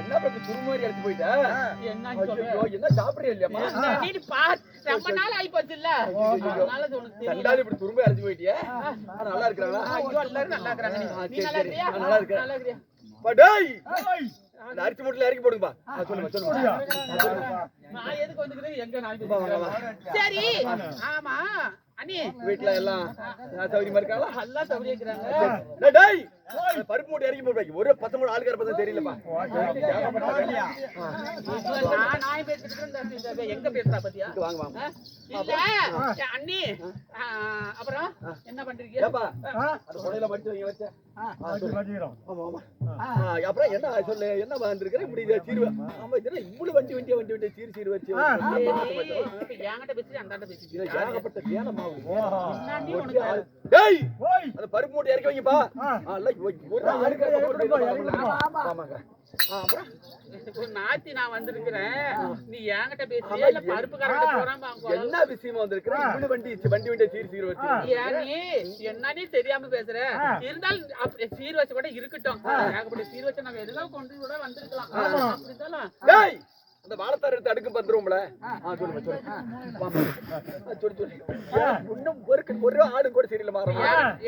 என்ன பத்தி துருமாரி அடிச்சு போயிட்டா? என்ன சாப்பிடுறியா இல்லையாமா? நீ பார் ரொம்ப நாள் ஆயி போச்சுல்ல. அதனால உனக்கு தெரியல. சண்டாலி இப்படி துருமாரி அடிச்சு போயிட்டியா? நல்லா இருக்கறாங்களா? ஐயோ எல்லாரும் நல்லா இருக்கறாங்க. நீ நல்லா இருக்கறியா? நல்லா இருக்கேன். நல்லா இருக்கறியா? டேய் அந்த அரிசி மூட்டையில இறக்கி போடுங்கப்பா. சொல்லுங்க. நான் எதுக்கு வந்துக்கிறேன்? எங்க நான் சரி. ஆமா அண்ணி வீட்ல எல்லாம் சௌகரியமா இருக்காங்களா? எல்லாம் சௌகரியம் இருக்காங்க. டேய் பருப்பு மூட்டை இறக்கி போடுவாங்க. ஒரே 10 மூணு ஆளுக்கார பார்த்தா தெரியலப்பா. நான் பேசிட்டு இருந்தேன். எங்க பேசுறா பாத்தியா? வாங்க. இல்ல அண்ணி அப்புறம் என்ன பண்றீங்க? ஏப்பா அந்த கொடையில மடிச்சு வைங்க வச்ச. ஆமா. அப்புறம் என்ன சொல்லு என்ன வந்திருக்கற இப்படி சீரு. ஆமா இதெல்லாம் இவ்வளவு வண்டி சீரு வச்சு. இப்ப என்கிட்ட பேசி அந்தாண்ட பேசிட்டு ஏகப்பட்ட வேலைமா. டேய் அந்த பருப்பு மூட்டை இறக்கி வைங்கப்பா. ஒரு ஆளுக்கார ஆமாங்க. அப்புறம் ஒரு நாத்தி நான் வந்திருக்கிறேன். நீ என்கிட்ட பேசியா இல்ல பருப்பு கரண்ட போறாம என்ன விஷயமா வந்திருக்கிற? இவ்வளவு வண்டி சீர் வச்சு என்னன்னு தெரியாம பேசுற. இருந்தாலும் சீர் வச்சு கூட இருக்கட்டும். ஏகப்பட்ட சீர் வச்சு நம்ம எதுனா கொண்டு கூட வந்திருக்கலாம். அப்படிதான் டேய் அந்த வாழைத்தார் எடுத்து அடுக்கு பண்றோம்ல. சொல்லு. இன்னும் ஒரு ஆடு கூட சரியில்லை மாறோம்.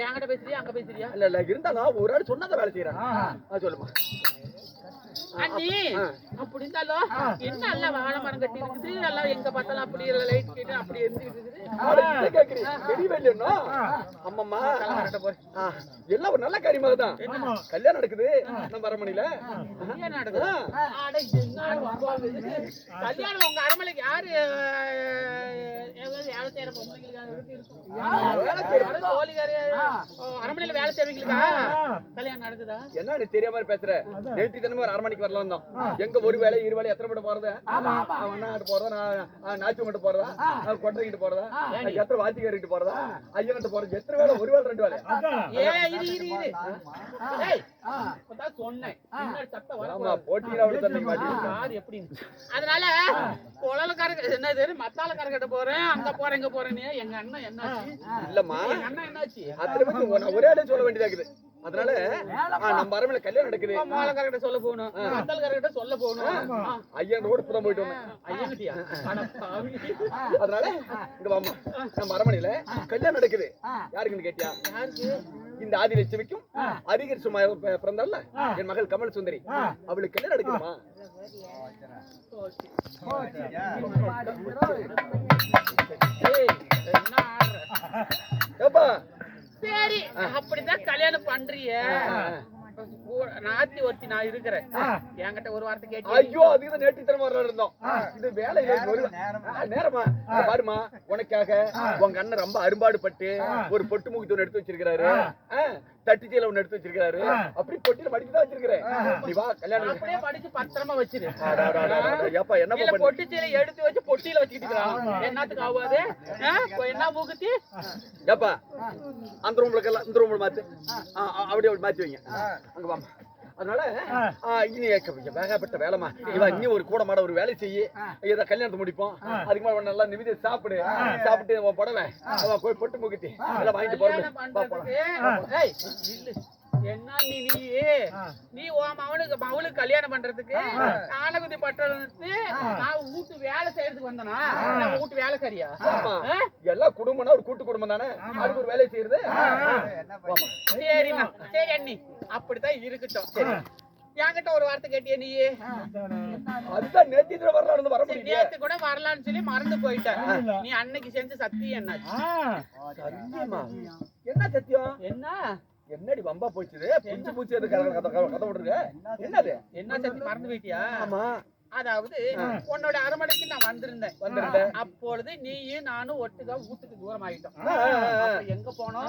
என்கிட்ட பேசுறியா அங்க பேசுறியா? இல்ல இருந்தாலும் ஒரு ஆடு சொன்னதை வேலை செய்யறேன். சொல்லுமா அண்ணி அப்படி இருந்தாலும் என்ன எல்லாம் வாழை மரம் கட்டி இருக்குது. எல்லாம் எங்க பார்த்தாலும் அப்படி லைட் கேட்டு அப்படி இருந்துட்டு இருக்குது. அம்மம்மா எல்லாம் ஒரு நல்ல காரியமாக தான் கல்யாணம் நடக்குது. நம்ம அரமனையில கல்யாணம் நடக்குது. கல்யாணம் உங்க அரமனைக்கு யாரு வேலை செய்யற அரமனையில வேலை செய்யறவங்களுக்கா கல்யாணம் நடக்குதா? என்ன தெரியாம மாதிரி பேசுற? நேற்று தினமும் ஒரு அரமனைக்கு வரலாம் தான். எங்க ஒரு வேலை இரு வேலை எத்தனை மட்டும் போறதா? அண்ணாட்டு போறதா? நாச்சு மட்டும் போறதா? கொட்டரைக்கிட்டு போறதா? எத்தனை வாத்திக்காரிட்டு போறதா? ஐயன்கிட்ட போறது எத்தனை வேலை? ஒரு வேலை 2 வேலை? அதனால குழலக்காரங்க என்னது மத்தாலக்கார கிட்ட போறேன் அங்க போறேன் இங்க போறேன்னு எங்க அண்ணன் என்னாச்சு? இல்லம்மா அண்ணன் என்னாச்சு? ஒரே ஆளே சொல்ல வேண்டியதா இருக்குது. அதனால நம்ம அரமனையில கல்யாணம் நடக்குது. மாலக்காரர்கிட்ட சொல்ல போகணும், மத்தாலக்காரர்கிட்ட சொல்ல போகணும். ஐயன் ரோடு புறம் போயிட்டு வந்தேன். ஐயன்கிட்டயா? அதனால இங்க வாமா நம்ம அரமனையில கல்யாணம் நடக்குது. யாருக்குன்னு கேட்டியா? யாருக்கு? இந்த ஆதிலட்சுமிக்கும் அரிகர் சும்மா பிறந்தால என் மகள் கமல் சுந்தரி அவளுக்கு கல்யாணம் நடக்குமா? சரி அப்படிதான் கல்யாணம் பண்றிய. நாத்தி ஒருத்தி நான் இருக்கிறேன். என்கிட்ட ஒரு வார்த்தை கேட்டு. ஐயோ அதுக்கு நேற்றுத்தனமா இருந்தோம். இது வேலை நேரமா பாருமா. உனக்காக உங்க அண்ணன் ரொம்ப அரும்பாடு பட்டு ஒரு பொட்டு முகத்தை ஒண்ணு எடுத்து வச்சிருக்காரு. தட்டிச்சீல ஒண்ணு எடுத்து வச்சிருக்காரு. அப்படி பொட்டியில மடிச்சுதான் வச்சிருக்கிறேன். நீ வா கல்யாணம் அப்படியே மடிச்சு பத்திரமா வச்சிரு. ஏப்பா என்ன பொட்டிச்சீல எடுத்து வச்சு பொட்டியில வச்சுக்கிட்டு என்னத்துக்கு ஆகாது? என்ன மூக்குத்தி? ஏப்பா அந்த ரூம்ல இந்த ரூம்ல மாத்து. அப்படியே மாத்தி வைங்க. அங்க வாமா. அதனால இனி வேகப்பட்ட வேலைமா. இவன் இன்னும் ஒரு கூட மாட ஒரு வேலை செய்ய ஏதோ கல்யாணத்தை முடிப்போம். அதுக்கு மேல நல்லா நிமிதி சாப்பிட்டு உன் புடவை போய் பொட்டு முக்கிட்டு எல்லாம் வாங்கிட்டு போறேன். என்ன நீ அவளுக்கு கல்யாணம் பண்றதுக்கு ஆனகுதி பட்டணத்து நான் வீட்டு வேலை செய்யறதுக்கு வந்தனா? வீட்டு வேலை சரியா? எல்லாம் குடும்பம்னா ஒரு கூட்டு குடும்பம் தானே. அதுக்கு ஒரு வேலை செய்யறது. சரிம்மா சரி அண்ணி அப்படித்தான் இருக்கட்டும். என்கிட்ட ஒரு வார்த்தை கேட்டிய நீ? அதுதான் நேத்து வரலாம் வர முடியும். நேத்து கூட வரலான்னு சொல்லி மறந்து போயிட்ட. நீ அன்னைக்கு செஞ்ச சத்தியம் என்னாச்சு? என்ன சத்தியம்? என்ன என்னடி வம்பா போச்சுது? புடிச்சு பூச்சி கதை விடுங்க. என்னது என்ன சத்தியம் மறந்து போயிட்டியா? ஆமா அதாவது உன்னோட அரமனைக்கு நான் வந்திருந்தேன். அப்பொழுது நீயும் நானும் ஒட்டுக்கா வீட்டுக்கு தூரம் ஆயிட்டோம். எங்க போனோம்?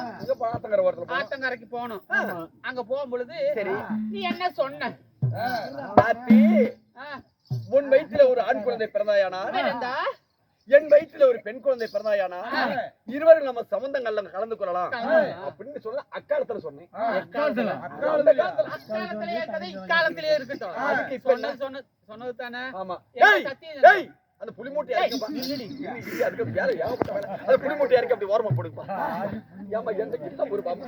ஆத்தங்கரைக்கு போனோம். அங்க போகும் பொழுது நீ என்ன சொன்ன? உன் வயிற்றுல ஒரு ஆண் குழந்தை பிறந்தாயானா? என் வயிற்றுல ஒரு பெண் குழந்தை பிறந்தாயானா? இருவரும் நம்ம சம்பந்தங்கள்ல கலந்து கொள்ளலாம் அப்படின்னு சொல்ல அக்காலத்துல சொன்னேன். இக்காலத்திலேயே இருக்கட்டும். சொன்னது தானே. ஆமா அந்த புளி மூட்டை இறக்கப்பா. அதுக்கு வேலை ஏகப்பட்ட வேலை. அந்த புளி மூட்டை இறக்கி அப்படி ஓரமா போடுப்பா. ஏமா எந்த கிட்ட ஒரு பாப்பா.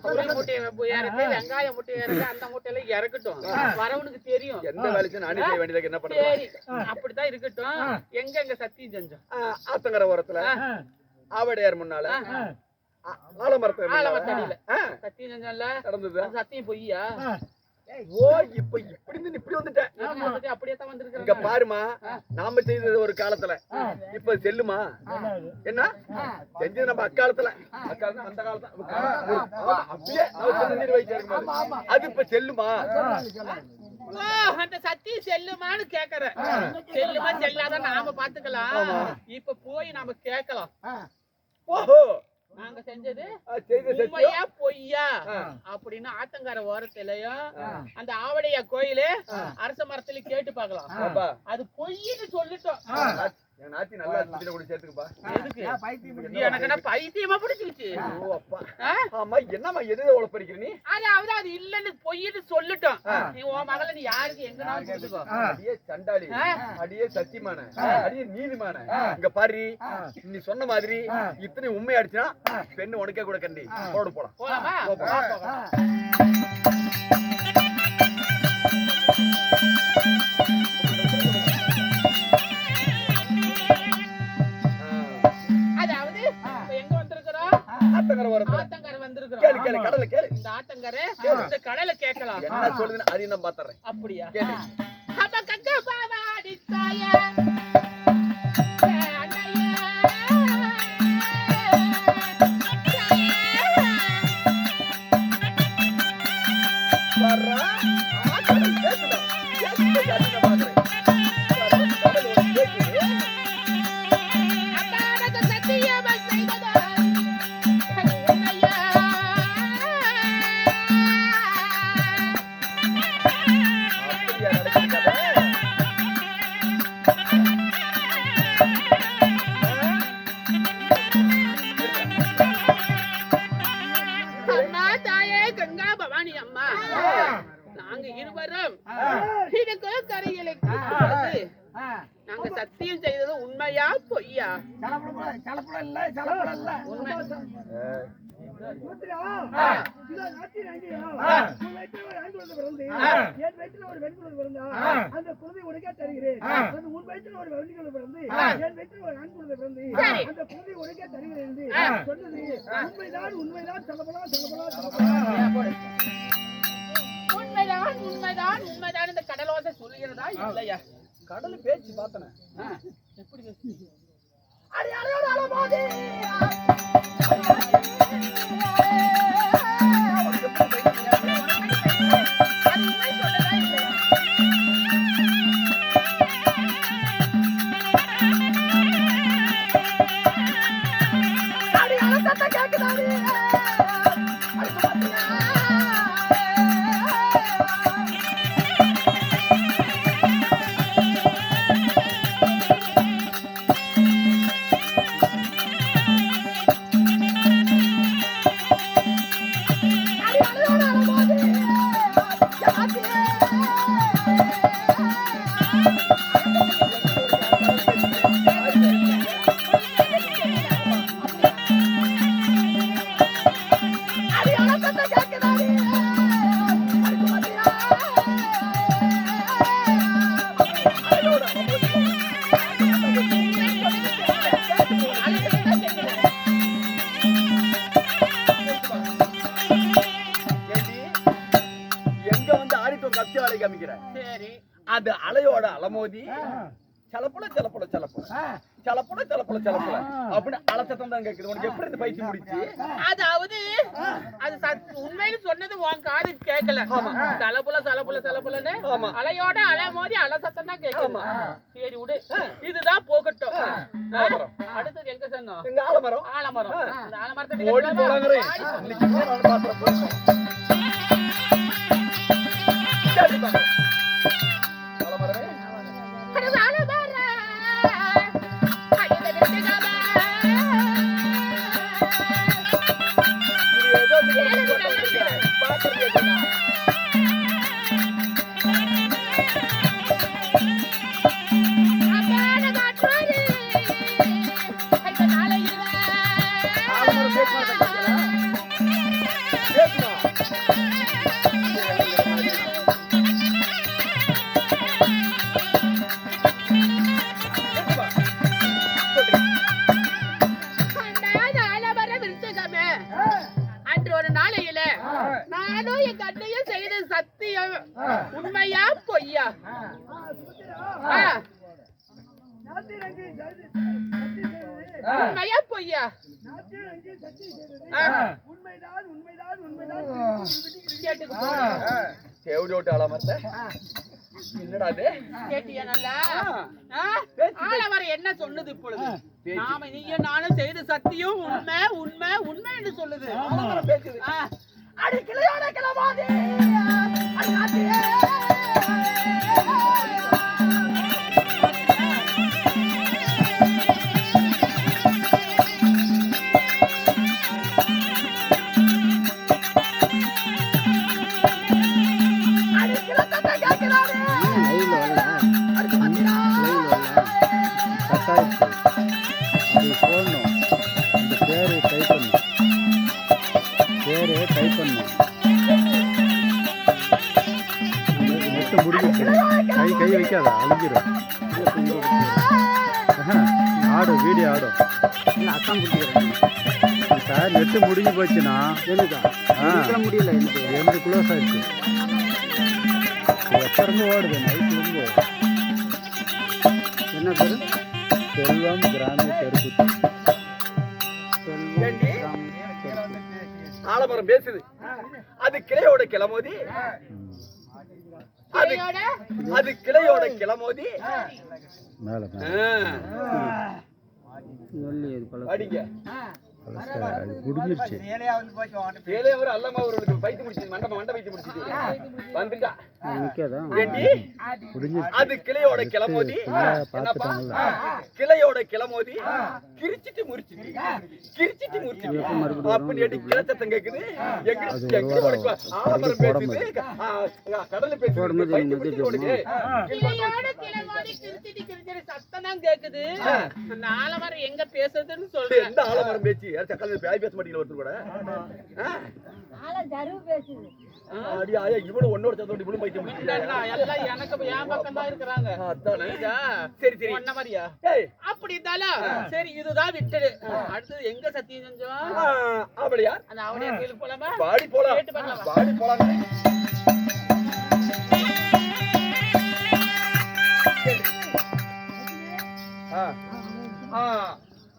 புளி மூட்டையை இறக்கி, வெங்காய மூட்டையை இறக்கி, அந்த மூட்டையில இறக்கட்டும். வரவனுக்கு தெரியும். எந்த வேலைக்கும் நானே செய்ய வேண்டியதுக்கு என்ன பண்றது? சரி, அப்படித்தான் இருக்கட்டும். எங்க சத்தியம் செஞ்சோம்? ஆத்தங்கர ஓரத்துல ஆவடையார் முன்னால ஆலமரத்தடியில சத்தியம் செஞ்சோம்ல. நடந்தது. சத்தியம் பொய்யா? ஓ இப்ப இப்படி இருந்து இப்படி வந்துட்டேன். அப்படியே தான் வந்திருக்கேன். இங்க பாருமா, நாம செய்தது ஒரு காலத்துல, இப்ப செல்லுமா? என்ன செஞ்சது நம்ம அக்காலத்துல, அக்காலத்துல அந்த காலத்துல அப்படியே அது இப்ப செல்லுமா? அந்த சத்தியம் செல்லுமான்னு கேக்குறேன். செல்லுமா செல்லாத நாம பாத்துக்கலாம். இப்ப போய் நாம கேட்கலாம். ஓஹோ, நாங்க செஞ்சது செய்த உண்மையா பொய்யா அப்படின்னு ஆத்தங்கர ஓரத்திலயும் அந்த ஆவடையா கோயிலு அரச மரத்துல கேட்டு பாக்கலாம். அது பொய்ன்னு சொல்லிட்டோம். என் நாத்தி நல்லா குடியில கூட சேர்த்துக்குப்பா. எனக்கு என்ன பைத்தியமா பிடிச்சிருச்சு. ஓ அப்பா. ஆமா, என்னம்மா எதுல உழப்பறிக்கிற நீ? அதாவது அது இல்லன்னு பொய்ன்னு சொல்லிட்டோம். நீ உன் மகள நீ யாருக்கு எங்கனாலும் கொடுத்துக்கோ. அடியே சண்டாளி, அடியே சத்தியமான, அடியே நீதிமான. இங்க பாரு, நீ சொன்ன மாதிரி இத்தனை உண்மை அடிச்சுனா பெண்ணு உனக்கே கூட கண்டி போடு போலாம். போலாமா? அதாவது எங்க வந்திருக்கிறோம்? ஆத்தங்கரை வந்திருக்கிறோம். கேளு கேளு, கடல கேளு. இந்த ஆத்தங்கரை இந்த கடலை கேட்கலாம். என்ன சொல்லுதுன்னு அதையும் நான் பாத்துறேன். அப்படியா? கேளு. அப்ப கக்க பாவாடி தாய வர்றா ஆத்தங்கரை கேக்குதா? கேக்குதா கேக்குதா பாக்குறேன். கடல் ஒரு கேக்குது. அப்பாடக சத்தியமா செய்ததா உண்மையா? அப்படியா நடக்குது கதை? அம்மா தாயே கங்கா பவானி அம்மா, நாங்க இருவரும் இதுக்கு கரையில நாங்க சத்தியம் செய்தது உண்மையா பொய்யா? உண்மை. உண்மைதான் உண்மைதான் உண்மைதான் இந்த கடலோசை சொல்லுகிறதா இல்லையா? கடல் பேச்சு பார்த்தன. எப்படி சரி, அது அலையோட அலமோதி சலப்புல சலப்புல சலப்புல சலப்புல சலப்புல சலப்புல அப்படின்னு அலசத்தம் தான் கேக்குது. உனக்கு எப்படி இந்த பைத்தியம் முடிச்சு? அதாவது அது உண்மையில சொன்னது உன் காது கேட்கல. சலப்புல சலப்புல சலப்புலன்னு அலையோட அலை மோதி அலசத்தம் தான் கேட்கும். சரி விடு, இதுதான் போகட்டும். அடுத்தது எங்க சொன்னோம்? எங்க ஆலமரம். ஆலமரம். இந்த ஆலமரத்தை ஓடி போறாங்கறே. இன்னைக்கு நான் பாத்துறேன் போறேன். சரி பாக்க. ஆலமரமே. அட ஆலமரம். ஐயோ வெட்டிடாமா. இது ஏதோ பாத்துறீங்க. அப்ப உண்மையா பொய்யா? உண்மையா பொய்யா? என்னடா கேட்டியா நல்லா? ஆளவர என்ன சொல்லுது இப்பொழுது? நாம நீயும் நானும் செய்த சத்தியம் உண்மை உண்மை உண்மை என்று சொல்லுது. அடி கிளையோட கிளவாதே கை வைக்காத அழிஞ்சிடும். ஆடும் வீடியோ ஆடும். அக்கம் பிடிக்கிறேன் சார் நெட்டு முடிஞ்சு போச்சுன்னா முடியல எனக்கு எந்த க்ளோஸ் ஆயிடுச்சு. எப்ப இருந்து ஓடுது நைட்லேருந்து. என்ன பேரு? செல்வம் கிராம தெருக்குத்தி. ஆலமரம் பேசுது. அது கிளையோட கிளமோதி அது கிளையோட கிளமோதி மேல அடிங்க குடிஞ்சிருச்சு. அது கிளையோட கிளமோதி கிளையோட கிளமோதி கிரிச்சிட்டு முறிச்சிட்டு கிரிச்சிட்டு முறிச்சிட்டு அப்படின்னு கிளச்சத்தம் கேக்குது. ஆலமரம் பேசுது, கடல் பேசுது, சத்தம் கேக்குது. ஆலமரம் எங்க பேசுதுன்னு சொல்றேன். ஆலமரம் பேச்சு பேச மாட்டீங்க ஒருத்தர் கூட. இவனு ஒன்னோட சேர்ந்து இவனு பைத்தியம் எல்லாம் எனக்கு என் பக்கம் தான் இருக்கிறாங்க. சரி சரி ஒன்ன மாதிரியா? அப்படி இருந்தாலும் சரி இதுதான் விட்டுடு. அடுத்தது எங்க சத்தியம் செஞ்சோம்? அப்படியா? அந்த அவனையா கோயிலுக்கு போலாமா? பாடி போலாம், பாடி போலாம்.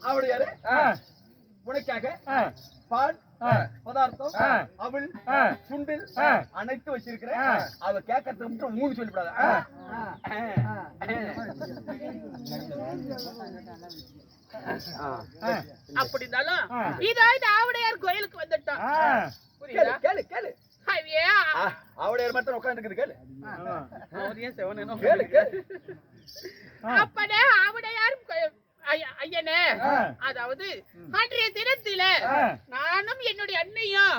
அப்படியா? உனக்காக பால் பதார்த்தம் அவள் சுண்டு அனைத்து வச்சிருக்கிறேன். அவ கேட்கறதுக்கு மட்டும் மூணு சொல்லிவிடாத. அப்படி இருந்தாலும் இதாவது ஆவுடையார் கோயிலுக்கு வந்துட்டான். கேளு கேளு கேளு. ஆவுடையார் மட்டும் உட்கார்ந்து இருக்குது. கேளு கேளு கேளு. அப்பனே ஆவுடையார் ஐயனே, அதாவது அன்றைய தினத்தில நானும் என்னுடைய அண்ணையும்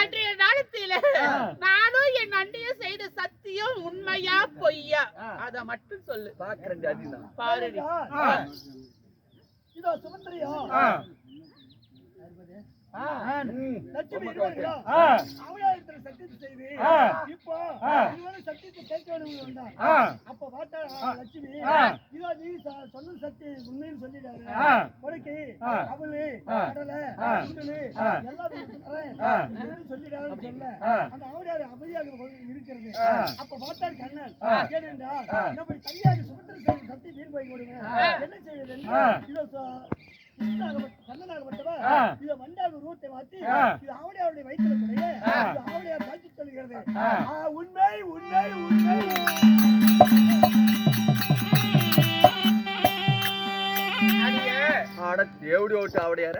அன்றைய நாளத்தில நானும் என் அண்ணையும் செய்த சத்தியம் உண்மையா பொய்யா? அத மட்டும் சொல்லு. பாருடி. இதோ சுமந்திரியா சத்தியத்தை செய்து இப்போ சத்தியத்தை கேட்க அப்ப பார்த்தா லட்சுமி இதோ நீ சொன்ன சத்திய உண்மைன்னு சொல்லிட்டாரு. உனக்கு அவளு கடலை எல்லாரும் சொல்லிட்டாருன்னு சொல்ல அந்த அவடையாரு அமைதியாக இருக்கிறது. அப்ப பார்த்தாரு கண்ணன் கேளுண்டா நம்ம கையாக சுமந்திர சத்திய வீண் போய் கொடுங்க என்ன செய்வது? இதோ கண்ணனாகப்பட்டவா இத வண்டாக ரூட்டை மாத்தி இது அவடையாருடைய வயிற்றுல கூடிய அவடையார் காட்சி சொல்கிறது. உண்மை உண்மை உண்மை. தேவடி ஓட்டு அவடையார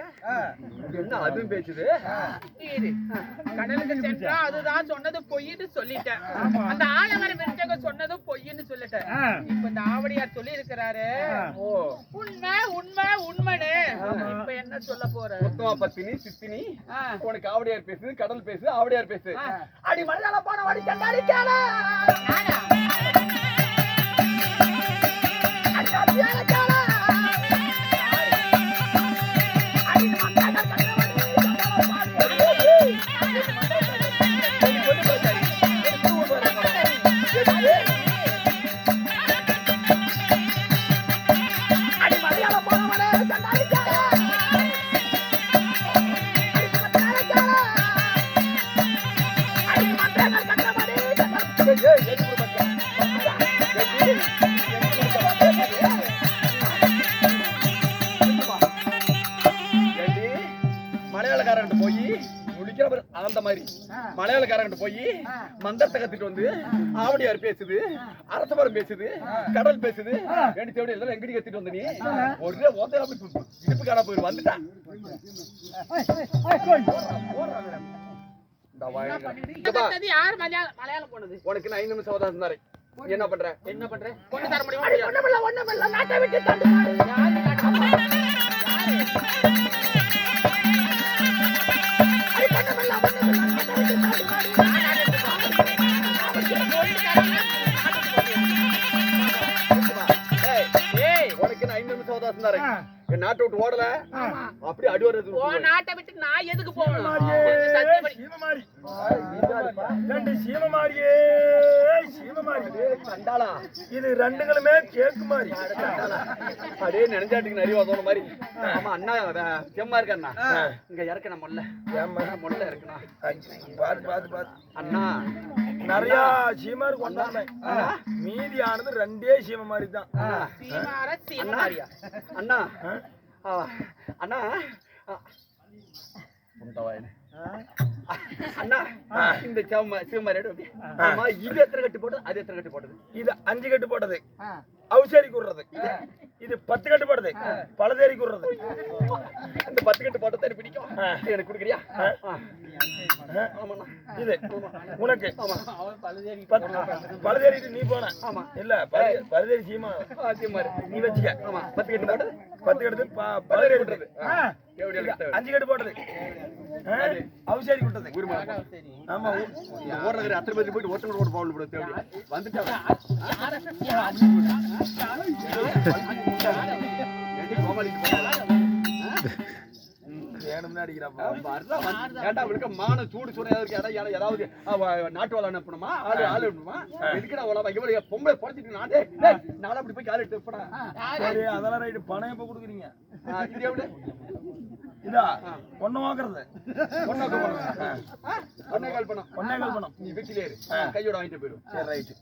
என்ன அதுவும் பேசுது. கடலுக்கு சென்றா அதுதான் சொன்னது பொய்ன்னு சொல்லிட்டேன். அந்த ஆலமரம் வெச்சக சொன்னது பொய்ன்னு சொல்லிட்டேன். இப்ப இந்த ஆவடியார் சொல்லி இருக்கிறாரு உண்மை உண்மை உண்மைன்னு. இப்ப என்ன சொல்ல போற? உத்தமா பத்தினி சித்தினி உனக்கு ஆவடையார் பேசுது, கடல் பேசுது, ஆவடையார் பேசுது. அடி மலையாள போன வாடி கண்டாடி கேள மாதிரி மலையாளக்காரங்கிட்ட போய் மந்திரத்தை கத்துட்டு வந்து ஆவடியார் பேசுது, அரசமரம் பேசுது, கடல் பேசுது, ரெண்டு தேவடி எல்லாம் எங்கடி கத்திட்டு வந்து நீ ஒரே ஓத்தையா இடுப்பு காணா போயிரு வந்துட்டான். யார் மலையாளம் போனது? உனக்கு நான் 5 நிமிஷம் அவதாரம் தரேன். என்ன பண்ற? கொண்டு தர முடியுமா? ஒண்ணுமில்ல, நாட்டை விட்டு தள்ளுமாறு. உனக்கு நான் 5 நிமிஷம் அவதாரம் தரேன். என் நாட்டை விட்டு ஓடல அப்படி அடி வருது. நாட்டை விட்டு நான் எதுக்கு போகணும்? இது ரெண்டுங்களுமே கேக்கு மாதிரி அப்படியே நினைஞ்சாட்டுக்கு நிறைய வதோன மாதிரி. ஆமா அண்ணா செம்மா இருக்கு அண்ணா. இங்க இறக்கணும் மொல்ல இருக்கணும் அண்ணா. நிறைய சீமா இருக்கு மீதி ஆனது 2 சீம மாதிரி தான் அண்ணா. அண்ணா அண்ணா இந்த சிவமாரி ஆமா இது எத்தனை கட்டு போட்டது, அது எத்தனை கட்டு போட்டது? இது 5 கட்டு போட்டது அவுசேரி கூடுறது, இது 10 கட்டு போட்டது பழதேரி கூடுறது. இந்த 10 கட்டு போட்டது எனக்கு பிடிக்கும், எனக்கு கொடுக்குறியா? இது உனக்கு பழதேரி நீ போன இல்ல பழதேரி சீமா நீ வச்சுக்க. 10 கட்டு போட்டது 10 கட்டு பழதேரி விட்டுறது 5 கட்டு போட்டது அவுசேரி விட்டது. ஆமா ஓடுறது அத்தனை பேர் போயிட்டு ஒருத்தங்க ரோடு பவுல் போட தேவை வந்துட்டாங்க. மான சூடு சூடு ஏதாவது நாட்டு வாழ அனுப்பணுமா? ஆளு அனுப்பணுமா? எதுக்கு பொம்பளை பொழைச்சிட்டு நாளை அப்படி போய் கால எடுத்து அதெல்லாம் ரைட்டு. பணம் எப்ப கொடுக்குறீங்க? இது எவ்வளவு இதா ஒண்ணு வாங்குறது ஒன்னே கால் பணம் நீ வீட்டிலே இரு, கையோட வாங்கிட்டு போயிடும். சரி ரைட்டு.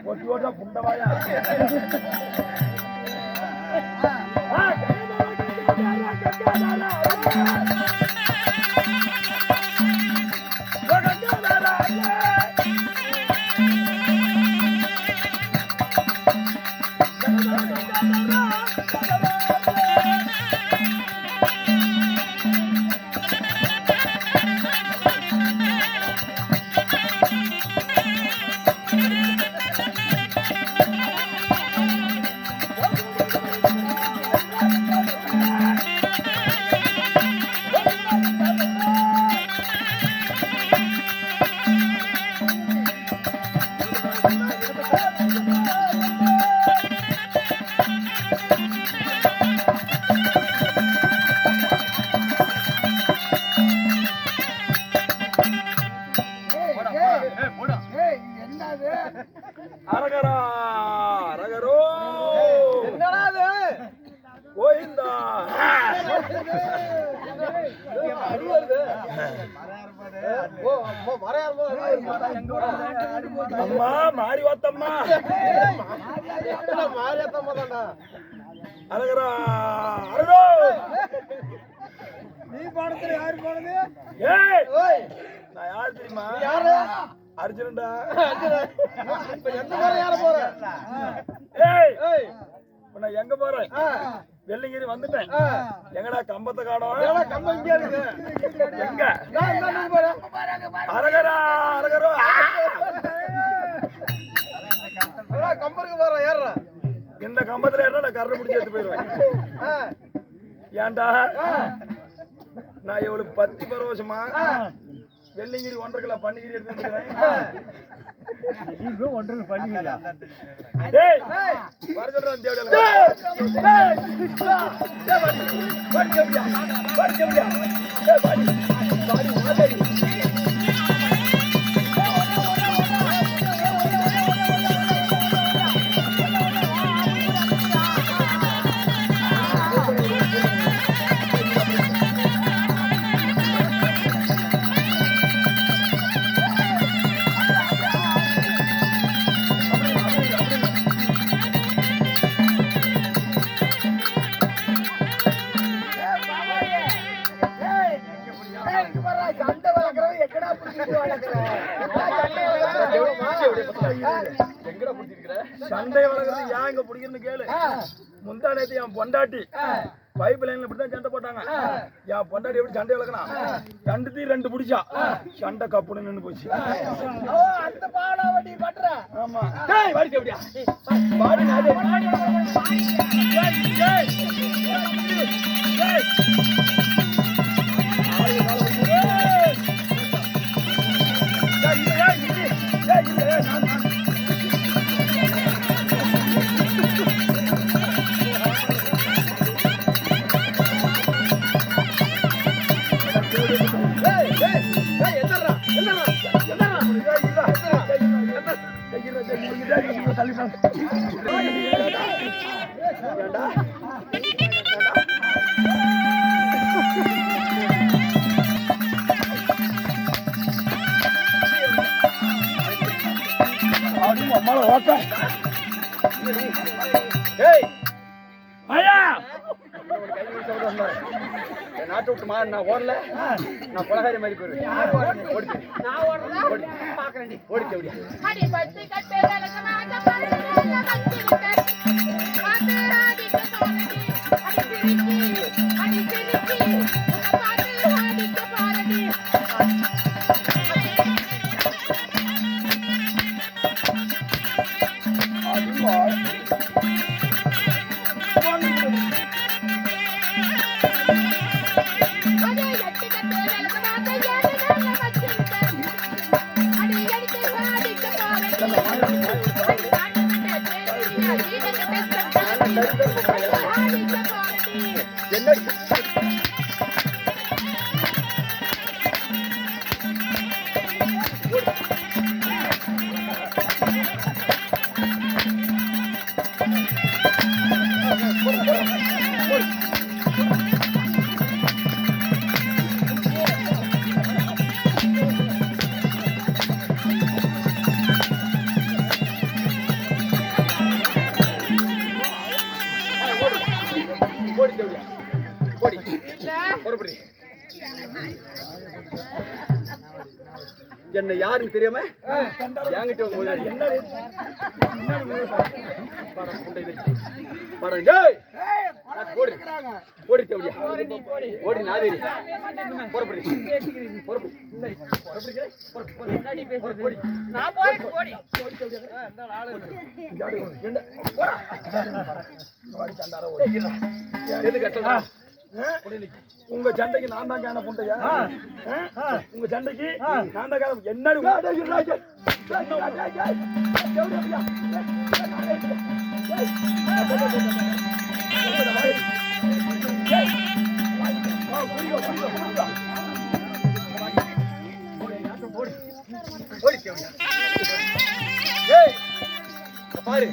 பொட்டியோட புண்டவாயா அம்மா மாறி வாத்தம்மா மாரியத்தம்மா தான்டா. அழகரா அழகோ நீ பாடத்துல யாரு போனது? ஏய் நான் யார் தெரியுமா? யாரு? அர்ஜுனன்டா. இப்ப எந்த மாதிரி யார போற? ஏய் நான் எங்க போறேன்? வெள்ளிங்கிரி வந்துட்டேன். எங்கடா கம்பத்தை காணோம்? கம்பம் இங்கே இருக்குது. எங்க? பாரு. அரகரா அரகரோ. கம்பருக்கு போற ஏறா. இந்த கம்பத்துல ஏறா நான் கரை பிடிச்சி எடுத்து போயிடுவேன். ஏன்டா நான் இவளுக்கு 10 வருஷமா வெள்ளிங்கிரி 1.5 கிலோ பன்னிக்கிரி எடுத்து வந்துக்கிறேன். டேய் வர சொல்றேன் தேவடா. சண்டை வளர்க்கறது ஏன் இங்க பிடிக்குன்னு கேளு. முந்தா நேத்து என் பொண்டாட்டி பைப் லைன்ல இப்படிதான் சண்டை போட்டாங்க. என் பொண்டாட்டி எப்படி சண்டை வளர்க்கணும்? 2 பிடிச்சா சண்டை கப்புன்னு நின்று போச்சு. அந்த பாடாவடி பண்ற ஆமா டேய் வாடி எப்படியா? பாடி நாடு. நாட்டு விட்டு மா நான் ஓடல. நான் கொலகாரி மாதிரி போயிருவேன். ஓடிச்சு நான் ஓடுறதா பாக்குறேன். ஓடிச்சு எப்படியா? அடி பட்டு கட்டு விளக்கமாக பல்லுல கட்டி விட்டு பாத்து ஆடிட்டு போறடி அடி சிரிச்சி உன்னை பாத்து ஆடிட்டு போறடி அடி எட்டு கட்டு விளக்கமாக ஏடுல வச்சு விட்டு அடி எடுத்து ஆடிட்டு போறடி என்ன ஓடிச்சு எப்படியா? ஓடி பொறுப்படி. என்ன யாருன்னு தெரியாம என்கிட்ட ஓடி நாதேரி பொறுப்படி பொறுப்பு நான் போயிட்டு போடி. எது கட்டலாம்? உங்க சண்டைக்கு நான் தான் காண புண்டையா? உங்க சண்டைக்கு நான் தான் காண என்னடி பாரு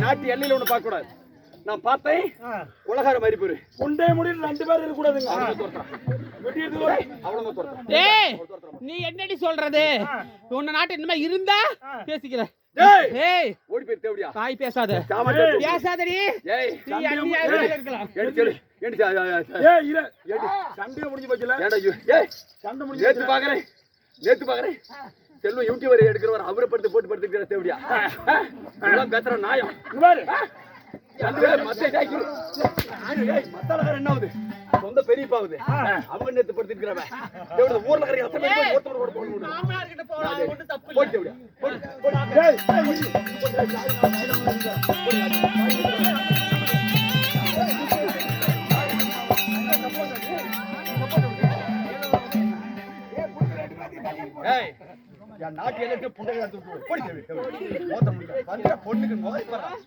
நாட்டு எல்லையில ஒண்ணு பார்க்க கூடாது. நான் பார்த்தேன் உலகார மாதிரி போரு புண்டை முடியில் 2 பேர் இருக்க கூடாதுங்க. டேய் நீ என்னடி சொல்றது? உன்ன நாட்டு இனிமே இருந்தா பேசிக்கிறேன். ஏய் ஓடி போய் தேவடியா தாய் பேசாத பேசாதடி. ஏய் நீ அநியாயமா இருக்கலாம். ஏய் இரு ஏடி சண்டை முடிஞ்சு போச்சுல. ஏடா ஏய் சண்டை முடிஞ்சு நேத்து பாக்குறேன் செல்வம் யூடியூபர் எடுக்கிறவர் அவரை படுத்து போட்டு படுத்துக்கிற தேவடியா எல்லாம் பேசுற நாயம் பாரு ரெண்டு பேரும் மத்தாளக்காரன் என்ன ஆகுது சொந்த பெரியப்பாவுது அவங்க நேத்து படுத்திருக்கிறவன் ஊர்ல கரையா ஒருத்தர் கூட போட முடியும் மாமனார்கிட்ட போலாம் ஒண்ணும் தப்பு இல்ல. போட்டு விடு ஏய் என் நாட்டு எல்லாம் புண்டை எடுத்து பொண்ணுக்கு நோய் பண்றான்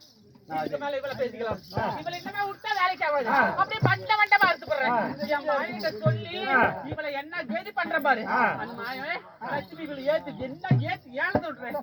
இதுக்கு மேல இவள பேசிக்கலாம். இவள இன்னமே விட்டா வேலைக்கு ஆகாது. அப்படியே பண்ட மண்டமா அறுத்து போடுறேன். என் மாயன்கிட்ட சொல்லி இவள என்ன கேதி பண்ற பாரு. அந்த மாயன் லட்சுமி இவள ஏத்து என்ன ஏத்து ஏழு விட்டுறேன்.